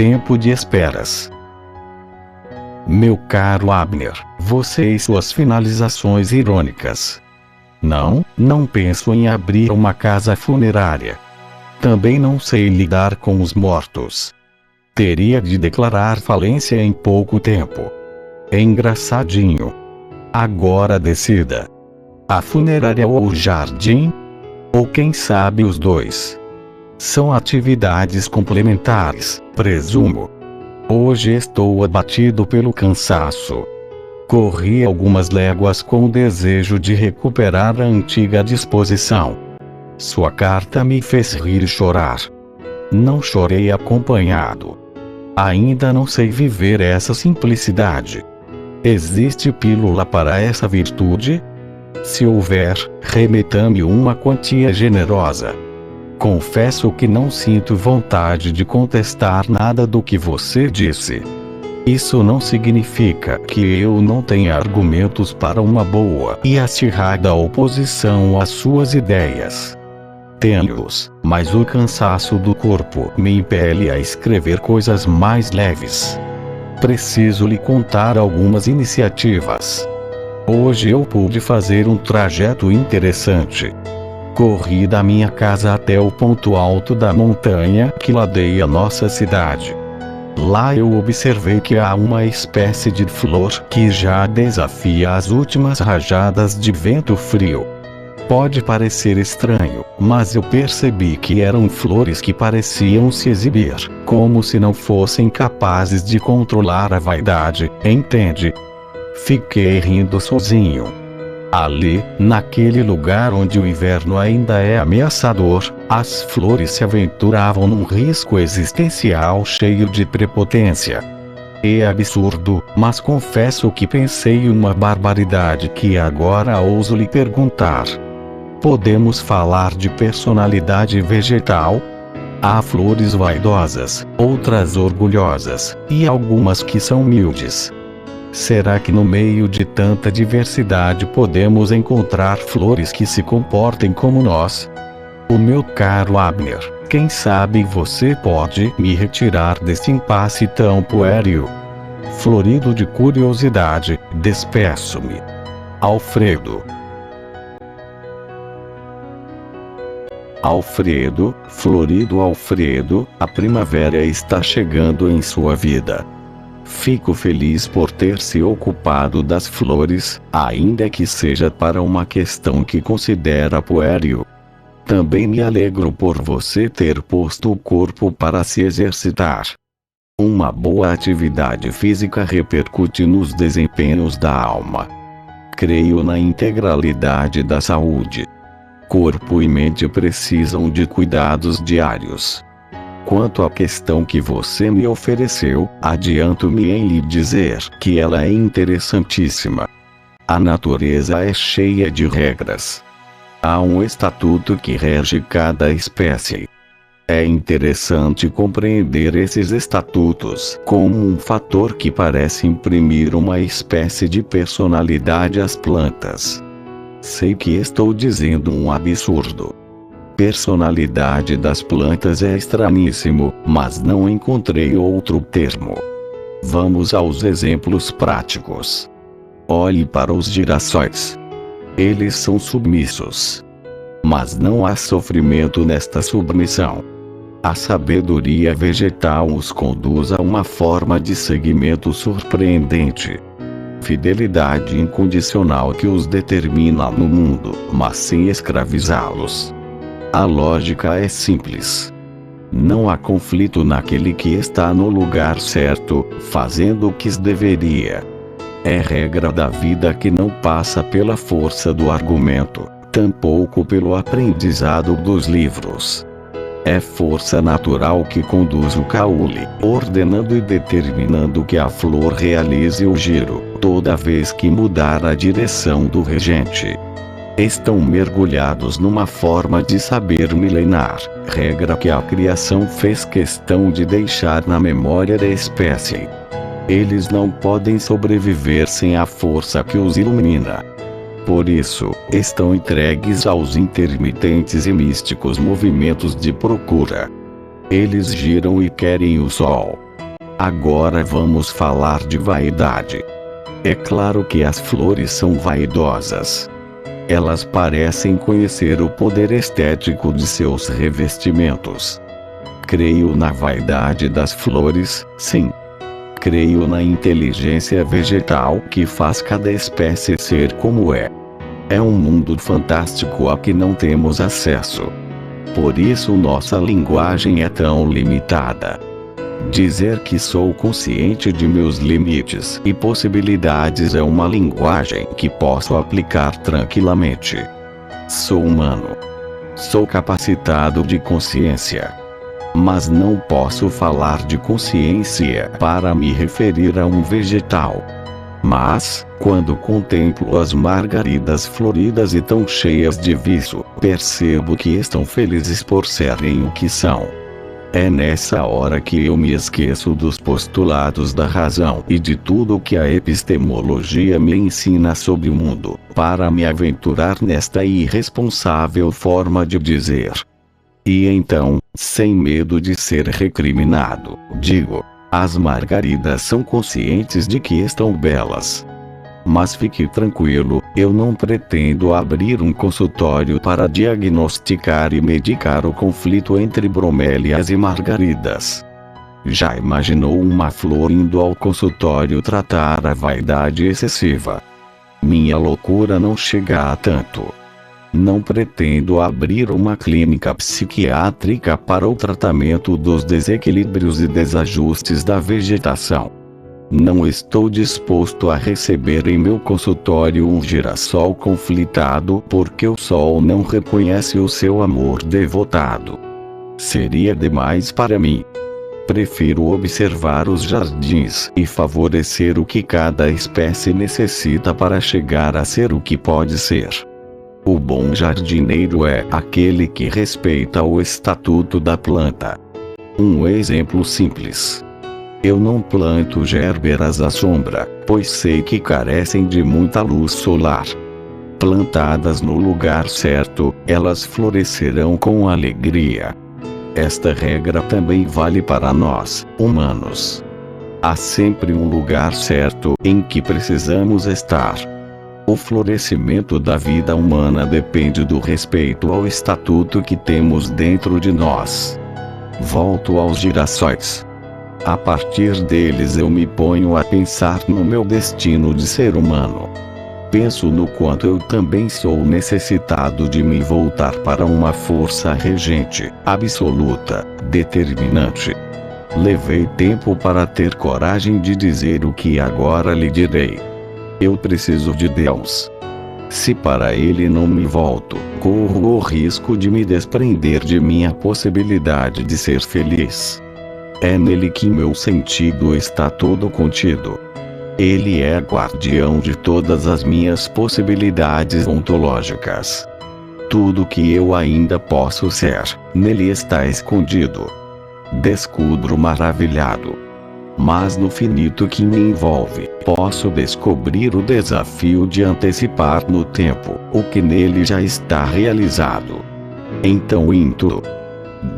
tempo de esperas. Meu caro Abner, você e suas finalizações irônicas. Não penso em abrir uma casa funerária. Também não sei lidar com os mortos. Teria de declarar falência em pouco tempo. Engraçadinho. Agora decida. A funerária ou o jardim? Ou quem sabe os dois? São atividades complementares, presumo. Hoje estou abatido pelo cansaço. Corri algumas léguas com o desejo de recuperar a antiga disposição. Sua carta me fez rir e chorar. Não chorei acompanhado. Ainda não sei viver essa simplicidade. Existe pílula para essa virtude? Se houver, remeta-me uma quantia generosa. Confesso que não sinto vontade de contestar nada do que você disse. Isso não significa que eu não tenha argumentos para uma boa e acirrada oposição às suas ideias. Tenho-os, mas o cansaço do corpo me impele a escrever coisas mais leves. Preciso lhe contar algumas iniciativas. Hoje eu pude fazer um trajeto interessante. Corri da minha casa até o ponto alto da montanha que ladeia nossa cidade. Lá eu observei que há uma espécie de flor que já desafia as últimas rajadas de vento frio. Pode parecer estranho, mas eu percebi que eram flores que pareciam se exibir, como se não fossem capazes de controlar a vaidade, entende? Fiquei rindo sozinho. Ali, naquele lugar onde o inverno ainda é ameaçador, as flores se aventuravam num risco existencial cheio de prepotência. É absurdo, mas confesso que pensei uma barbaridade que agora ouso lhe perguntar. Podemos falar de personalidade vegetal? Há flores vaidosas, outras orgulhosas, e algumas que são humildes. Será que no meio de tanta diversidade podemos encontrar flores que se comportem como nós? O meu caro Abner, quem sabe você pode me retirar desse impasse tão pueril. Florido de curiosidade, despeço-me. Alfredo. Alfredo, florido Alfredo, a primavera está chegando em sua vida. Fico feliz por ter se ocupado das flores, ainda que seja para uma questão que considera pueril. Também me alegro por você ter posto o corpo para se exercitar. Uma boa atividade física repercute nos desempenhos da alma. Creio na integralidade da saúde. Corpo e mente precisam de cuidados diários. Quanto à questão que você me ofereceu, adianto-me em lhe dizer que ela é interessantíssima. A natureza é cheia de regras. Há um estatuto que rege cada espécie. É interessante compreender esses estatutos como um fator que parece imprimir uma espécie de personalidade às plantas. Sei que estou dizendo um absurdo. Personalidade das plantas é estranhíssimo, mas não encontrei outro termo. Vamos aos exemplos práticos. Olhe para os girassóis. Eles são submissos. Mas não há sofrimento nesta submissão. A sabedoria vegetal os conduz a uma forma de seguimento surpreendente. Fidelidade incondicional que os determina no mundo, mas sem escravizá-los. A lógica é simples. Não há conflito naquele que está no lugar certo, fazendo o que deveria. É regra da vida que não passa pela força do argumento, tampouco pelo aprendizado dos livros. É força natural que conduz o caule, ordenando e determinando que a flor realize o giro, toda vez que mudar a direção do regente. Estão mergulhados numa forma de saber milenar, regra que a criação fez questão de deixar na memória da espécie. Eles não podem sobreviver sem a força que os ilumina. Por isso, estão entregues aos intermitentes e místicos movimentos de procura. Eles giram e querem o sol, Agora vamos falar de vaidade. É claro que as flores são vaidosas. Elas parecem conhecer o poder estético de seus revestimentos. Creio na vaidade das flores, sim. Creio na inteligência vegetal que faz cada espécie ser como é. É um mundo fantástico a que não temos acesso. Por isso nossa linguagem é tão limitada. Dizer que sou consciente de meus limites e possibilidades é uma linguagem que posso aplicar tranquilamente. Sou humano. Sou capacitado de consciência. Mas não posso falar de consciência para me referir a um vegetal. Mas, quando contemplo as margaridas floridas e tão cheias de viço, percebo que estão felizes por serem o que são. É nessa hora que eu me esqueço dos postulados da razão e de tudo o que a epistemologia me ensina sobre o mundo, para me aventurar nesta irresponsável forma de dizer. E então, sem medo de ser recriminado, digo: as margaridas são conscientes de que estão belas. Mas fique tranquilo, eu não pretendo abrir um consultório para diagnosticar e medicar o conflito entre bromélias e margaridas. Já imaginou uma flor indo ao consultório tratar a vaidade excessiva? Minha loucura não chega a tanto. Não pretendo abrir uma clínica psiquiátrica para o tratamento dos desequilíbrios e desajustes da vegetação. Não estou disposto a receber em meu consultório um girassol conflitado porque o sol não reconhece o seu amor devotado. Seria demais para mim. Prefiro observar os jardins e favorecer o que cada espécie necessita para chegar a ser o que pode ser. O bom jardineiro é aquele que respeita o estatuto da planta. Um exemplo simples. Eu não planto gerberas à sombra, pois sei que carecem de muita luz solar. Plantadas no lugar certo, elas florescerão com alegria. Esta regra também vale para nós, humanos. Há sempre um lugar certo em que precisamos estar. O florescimento da vida humana depende do respeito ao estatuto que temos dentro de nós. Volto aos girassóis. A partir deles eu me ponho a pensar no meu destino de ser humano. Penso no quanto eu também sou necessitado de me voltar para uma força regente, absoluta, determinante. Levei tempo para ter coragem de dizer o que agora lhe direi. Eu preciso de Deus. Se para Ele não me volto, corro o risco de me desprender de minha possibilidade de ser feliz. É nele que meu sentido está todo contido. Ele é guardião de todas as minhas possibilidades ontológicas. Tudo que eu ainda posso ser, nele está escondido. Descubro maravilhado. Mas no finito que me envolve, posso descobrir o desafio de antecipar no tempo o que nele já está realizado. Então intuo.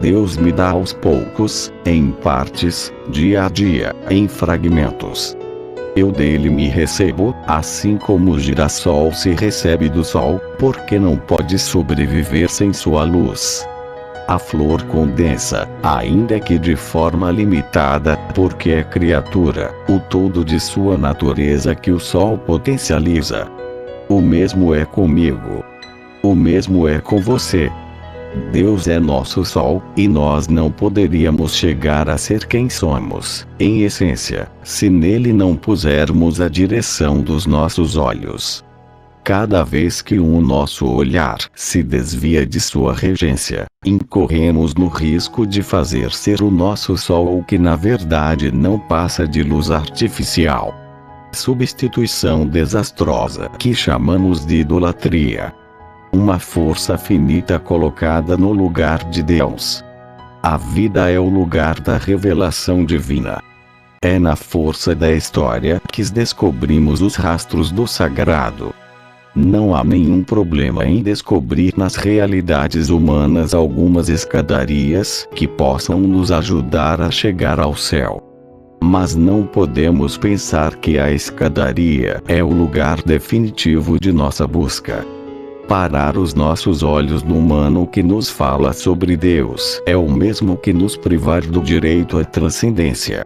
Deus me dá aos poucos, em partes, dia a dia, em fragmentos. Eu dele me recebo, assim como o girassol se recebe do sol, porque não pode sobreviver sem sua luz. A flor condensa, ainda que de forma limitada, porque é criatura, o todo de sua natureza que o sol potencializa. O mesmo é comigo. O mesmo é com você. Deus é nosso sol, e nós não poderíamos chegar a ser quem somos, em essência, se nele não pusermos a direção dos nossos olhos. Cada vez que o nosso olhar se desvia de sua regência, incorremos no risco de fazer ser o nosso sol o que na verdade não passa de luz artificial. Substituição desastrosa que chamamos de idolatria. Uma força finita colocada no lugar de Deus. A vida é o lugar da revelação divina. É na força da história que descobrimos os rastros do sagrado. Não há nenhum problema em descobrir nas realidades humanas algumas escadarias que possam nos ajudar a chegar ao céu. Mas não podemos pensar que a escadaria é o lugar definitivo de nossa busca. Parar os nossos olhos no humano que nos fala sobre Deus é o mesmo que nos privar do direito à transcendência.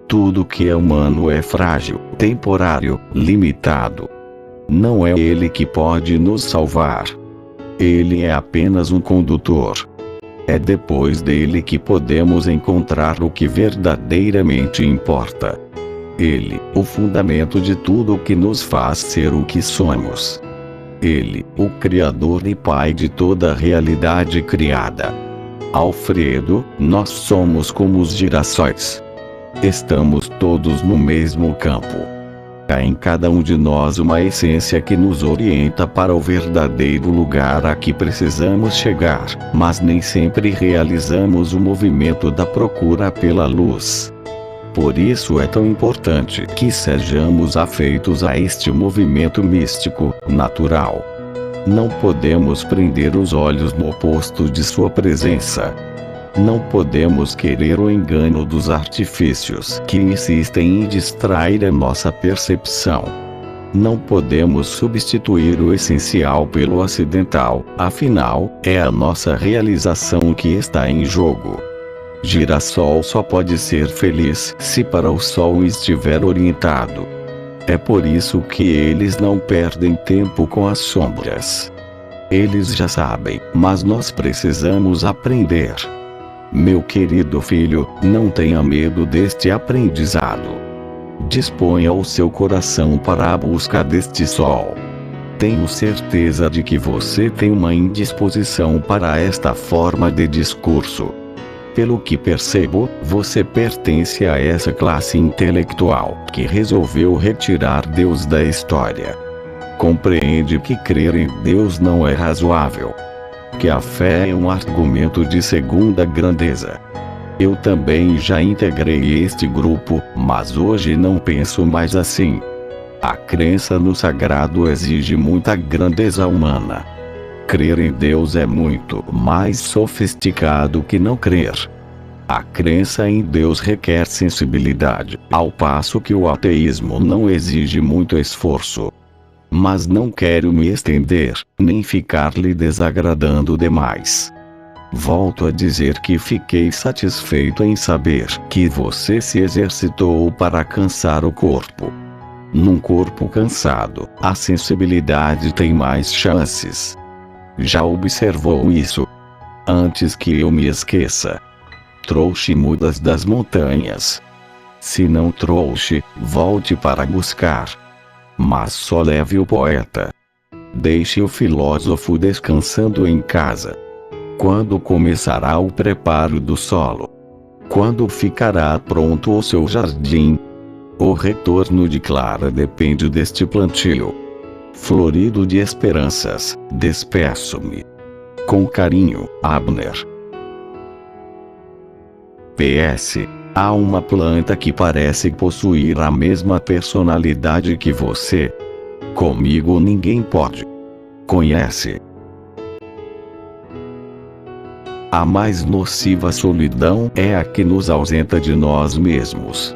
Tudo que é humano é frágil, temporário, limitado. Não é Ele que pode nos salvar. Ele é apenas um condutor. É depois dele que podemos encontrar o que verdadeiramente importa. Ele, o fundamento de tudo o que nos faz ser o que somos. Ele, o Criador e Pai de toda a realidade criada. Alfredo, nós somos como os girassóis. Estamos todos no mesmo campo. Há em cada um de nós uma essência que nos orienta para o verdadeiro lugar a que precisamos chegar, mas nem sempre realizamos o movimento da procura pela luz. Por isso é tão importante que sejamos afeitos a este movimento místico, natural. Não podemos prender os olhos no oposto de sua presença. Não podemos querer o engano dos artifícios que insistem em distrair a nossa percepção. Não podemos substituir o essencial pelo acidental, afinal, é a nossa realização que está em jogo. Girassol só pode ser feliz se para o sol estiver orientado. É por isso que eles não perdem tempo com as sombras. Eles já sabem, mas nós precisamos aprender. Meu querido filho, não tenha medo deste aprendizado. Disponha o seu coração para a busca deste sol. Tenho certeza de que você tem uma indisposição para esta forma de discurso. Pelo que percebo, você pertence a essa classe intelectual que resolveu retirar Deus da história. Compreende que crer em Deus não é razoável. Que a fé é um argumento de segunda grandeza. Eu também já integrei este grupo, mas hoje não penso mais assim. A crença no sagrado exige muita grandeza humana. Crer em Deus é muito mais sofisticado que não crer. A crença em Deus requer sensibilidade, ao passo que o ateísmo não exige muito esforço. Mas não quero me estender, nem ficar lhe desagradando demais. Volto a dizer que fiquei satisfeito em saber que você se exercitou para cansar o corpo. Num corpo cansado, a sensibilidade tem mais chances. Já observou isso? Antes que eu me esqueça. Trouxe mudas das montanhas. Se não trouxe, volte para buscar. Mas só leve o poeta. Deixe o filósofo descansando em casa. Quando começará o preparo do solo? Quando ficará pronto o seu jardim? O retorno de Clara depende deste plantio. Florido de esperanças, despeço-me. Com carinho, Abner. PS. Há uma planta que parece possuir a mesma personalidade que você. Comigo ninguém pode. Conhece? A mais nociva solidão é a que nos ausenta de nós mesmos.